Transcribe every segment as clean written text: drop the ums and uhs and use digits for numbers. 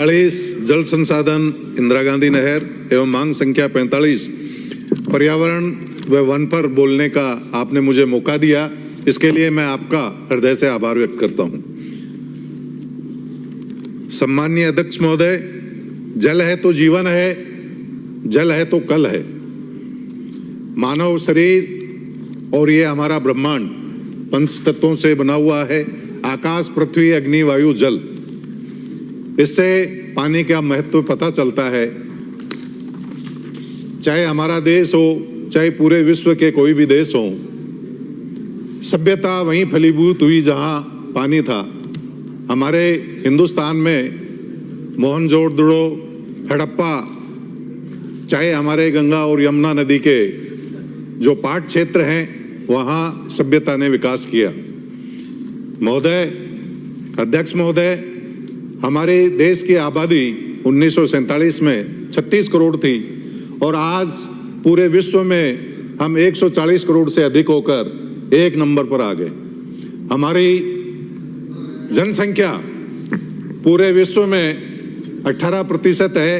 40 जल संसाधन इंदिरा गांधी नहर एवं मांग संख्या 45 पर्यावरण व वन पर बोलने का आपने मुझे मौका दिया, इसके लिए मैं आपका हृदय से आभार व्यक्त करता हूं। सम्माननीय अध्यक्ष महोदय, जल है तो जीवन है, जल है तो कल है। मानव शरीर और ये हमारा ब्रह्मांड पंच तत्वों से बना हुआ है, आकाश, पृथ्वी, अग्नि, वायु, जल। इससे पानी का महत्व पता चलता है। चाहे हमारा देश हो, चाहे पूरे विश्व के कोई भी देश हो, सभ्यता वहीं फलीभूत हुई जहां पानी था। हमारे हिंदुस्तान में मोहनजोदड़ो, हड़प्पा, चाहे हमारे गंगा और यमुना नदी के जो पाट क्षेत्र हैं, वहाँ सभ्यता ने विकास किया। महोदय, अध्यक्ष महोदय, हमारे देश की आबादी 1947 में 36 करोड़ थी और आज पूरे विश्व में हम 140 करोड़ से अधिक होकर एक नंबर पर आ गए। हमारी जनसंख्या पूरे विश्व में 18% है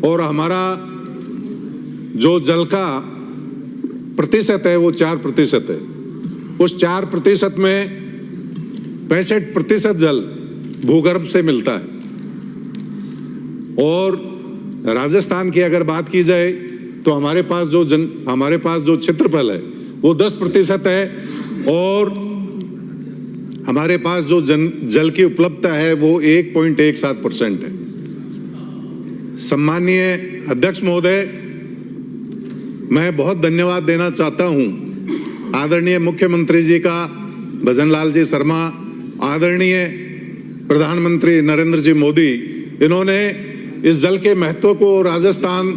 और हमारा जो जल का प्रतिशत है वो 4% है। उस 4% में 65% जल भूगर्भ से मिलता है। और राजस्थान की अगर बात की जाए तो हमारे पास जो क्षेत्रफल है वो 10% है और हमारे पास जो जल की उपलब्धता है वो 1.17% है। सम्माननीय अध्यक्ष महोदय, मैं बहुत धन्यवाद देना चाहता हूं आदरणीय मुख्यमंत्री जी का, भजन लाल जी शर्मा, आदरणीय प्रधानमंत्री नरेंद्र जी मोदी। इन्होंने इस जल के महत्व को, राजस्थान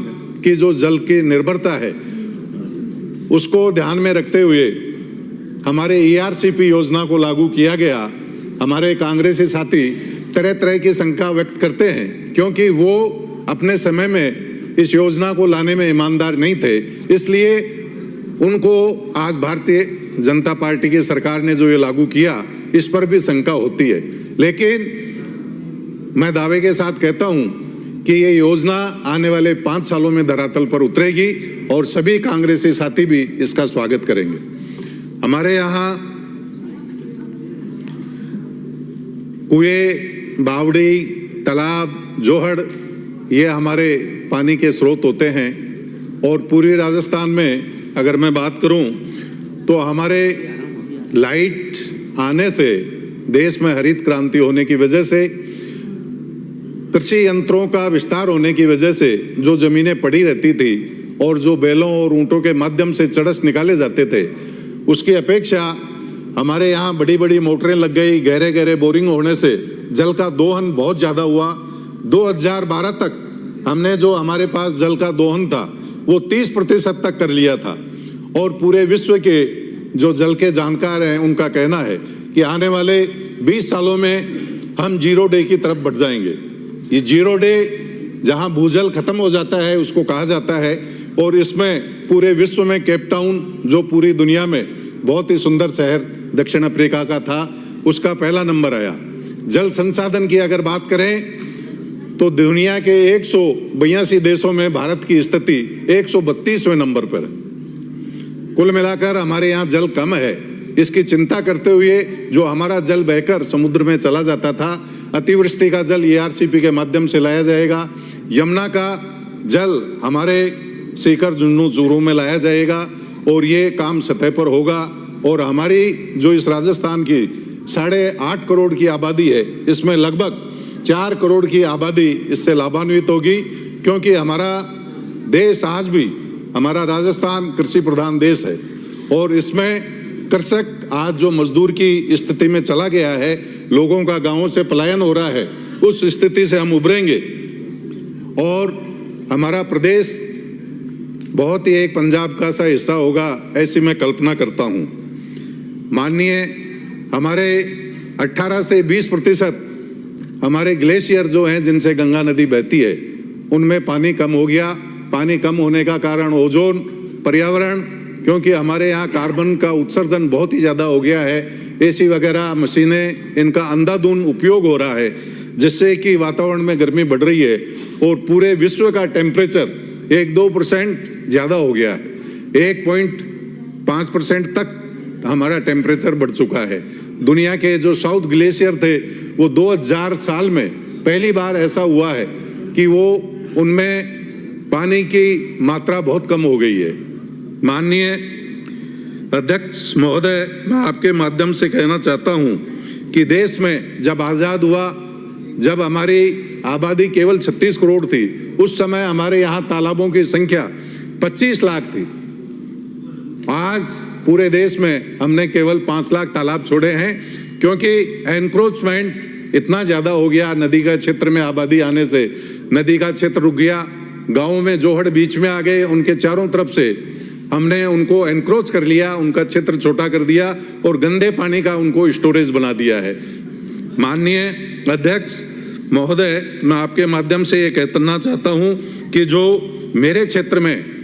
की जो जल की निर्भरता है उसको ध्यान में रखते हुए हमारे ERCP योजना को लागू किया गया। हमारे कांग्रेसी साथी तरह तरह की शंका व्यक्त करते हैं क्योंकि वो अपने समय में इस योजना को लाने में ईमानदार नहीं थे, इसलिए उनको आज भारतीय जनता पार्टी की सरकार ने जो ये लागू किया इस पर भी शंका होती है। लेकिन मैं दावे के साथ कहता हूं कि ये योजना आने वाले 5 सालों में धरातल पर उतरेगी और सभी कांग्रेसी साथी भी इसका स्वागत करेंगे। हमारे यहाँ कुएं, बावड़ी, तालाब, जोहड़ ये हमारे पानी के स्रोत होते हैं और पूरे राजस्थान में अगर मैं बात करूं तो हमारे लाइट आने से, देश में हरित क्रांति होने की वजह से, कृषि यंत्रों का विस्तार होने की वजह से जो जमीनें पड़ी रहती थी और जो बैलों और ऊंटों के माध्यम से चड़स निकाले जाते थे, उसकी अपेक्षा हमारे यहाँ बड़ी बड़ी मोटरें लग गई, गहरे गहरे बोरिंग होने से जल का दोहन बहुत ज़्यादा हुआ। 2012 तक हमने जो हमारे पास जल का दोहन था वो 30% तक कर लिया था और पूरे विश्व के जो जल के जानकार हैं उनका कहना है कि आने वाले 20 सालों में हम 0 डे की तरफ बढ़ जाएंगे। ये 0 डे जहां भूजल खत्म हो जाता है उसको कहा जाता है और इसमें पूरे विश्व में केप टाउन, जो पूरी दुनिया में बहुत ही सुंदर शहर दक्षिण अफ्रीका का था, उसका पहला नंबर आया। जल संसाधन की अगर बात करें तो दुनिया के 182 देशों में भारत की स्थिति 132वें नंबर पर है। कुल मिलाकर हमारे यहाँ जल कम है, इसकी चिंता करते हुए जो हमारा जल बहकर समुद्र में चला जाता था, अतिवृष्टि का जल ERCP के माध्यम से लाया जाएगा। यमुना का जल हमारे सीकर, जुन्नू, चूरू में लाया जाएगा और ये काम सतह पर होगा। और हमारी जो इस राजस्थान की 8.5 करोड़ की आबादी है, इसमें लगभग 4 करोड़ की आबादी इससे लाभान्वित होगी क्योंकि हमारा देश आज भी, हमारा राजस्थान कृषि प्रधान देश है और इसमें कृषक आज जो मजदूर की स्थिति में चला गया है, लोगों का गांवों से पलायन हो रहा है, उस स्थिति से हम उभरेंगे और हमारा प्रदेश बहुत ही एक पंजाब का सा हिस्सा होगा, ऐसी मैं कल्पना करता हूं। माननीय हमारे 18 से 20% हमारे ग्लेशियर जो हैं जिनसे गंगा नदी बहती है उनमें पानी कम हो गया। पानी कम होने का कारण ओजोन, पर्यावरण, क्योंकि हमारे यहाँ कार्बन का उत्सर्जन बहुत ही ज़्यादा हो गया है। AC वगैरह मशीनें, इनका अंधाधुंध उपयोग हो रहा है जिससे कि वातावरण में गर्मी बढ़ रही है और पूरे विश्व का टेम्परेचर 1-2% ज़्यादा हो गया है। 1.5% तक हमारा टेम्परेचर बढ़ चुका है। दुनिया के जो साउथ ग्लेशियर थे वो 2000 साल में पहली बार ऐसा हुआ है कि वो उनमें पानी की मात्रा बहुत कम हो गई है। माननीय अध्यक्ष महोदय, मैं आपके माध्यम से कहना चाहता हूं कि देश में जब आज़ाद हुआ, जब हमारी आबादी केवल 36 करोड़ थी, उस समय हमारे यहाँ तालाबों की संख्या 25 लाख थी। आज पूरे देश में हमने केवल 5 लाख तालाब छोड़े हैं, क्योंकि एनक्रोचमेंट इतना ज़्यादा हो गया। नदी का क्षेत्र में आबादी आने से नदी का क्षेत्र रुक गया। गाँव में जोहड़ बीच में आ गए, उनके चारों तरफ से हमने उनको एनक्रोच कर लिया, उनका क्षेत्र छोटा कर दिया और गंदे पानी का उनको स्टोरेज बना दिया है। माननीय अध्यक्ष महोदय, मैं आपके माध्यम से ये कहना चाहता हूं कि जो मेरे क्षेत्र में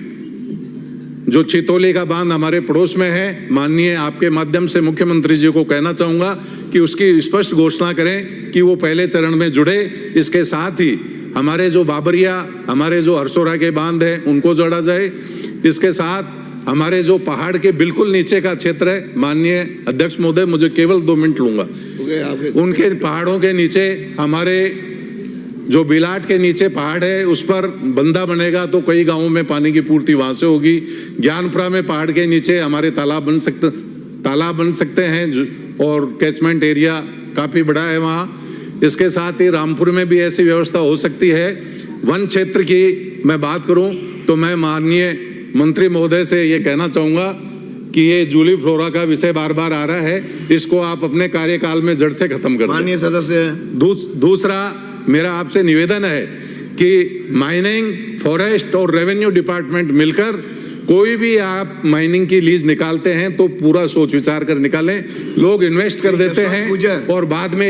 जो चितौली का बांध हमारे पड़ोस में है, माननीय आपके माध्यम से मुख्यमंत्री जी को कहना चाहूँगा कि उसकी स्पष्ट घोषणा करें कि वो पहले चरण में जुड़े। इसके साथ ही हमारे जो बाबरिया, हमारे जो हरसोरा के बांध हैं, उनको जोड़ा जाए। इसके साथ हमारे जो पहाड़ के बिल्कुल नीचे का क्षेत्र है, माननीय अध्यक्ष महोदय, मुझे केवल 2 मिनट लूँगा, उनके पहाड़ों के नीचे हमारे जो बिलाट के नीचे पहाड़ है उस पर बंदा बनेगा तो कई गांवों में पानी की पूर्ति वहां से होगी। ज्ञानपुरा में पहाड़ के नीचे हमारे तालाब बन सकते हैं और कैचमेंट एरिया काफ़ी बड़ा है वहाँ। इसके साथ ही रामपुर में भी ऐसी व्यवस्था हो सकती है। वन क्षेत्र की मैं बात करूं तो मैं माननीय मंत्री महोदय से ये कहना चाहूँगा कि ये जूली फ्लोरा का विषय बार बार आ रहा है, इसको आप अपने कार्यकाल में जड़ से खत्म कर दें। माननीय सदस्य, दूसरा मेरा आपसे निवेदन है कि माइनिंग, फॉरेस्ट और रेवेन्यू डिपार्टमेंट मिलकर कोई भी आप माइनिंग की लीज निकालते हैं तो पूरा सोच विचार कर निकालें। लोग इन्वेस्ट कर देते हैं और बाद में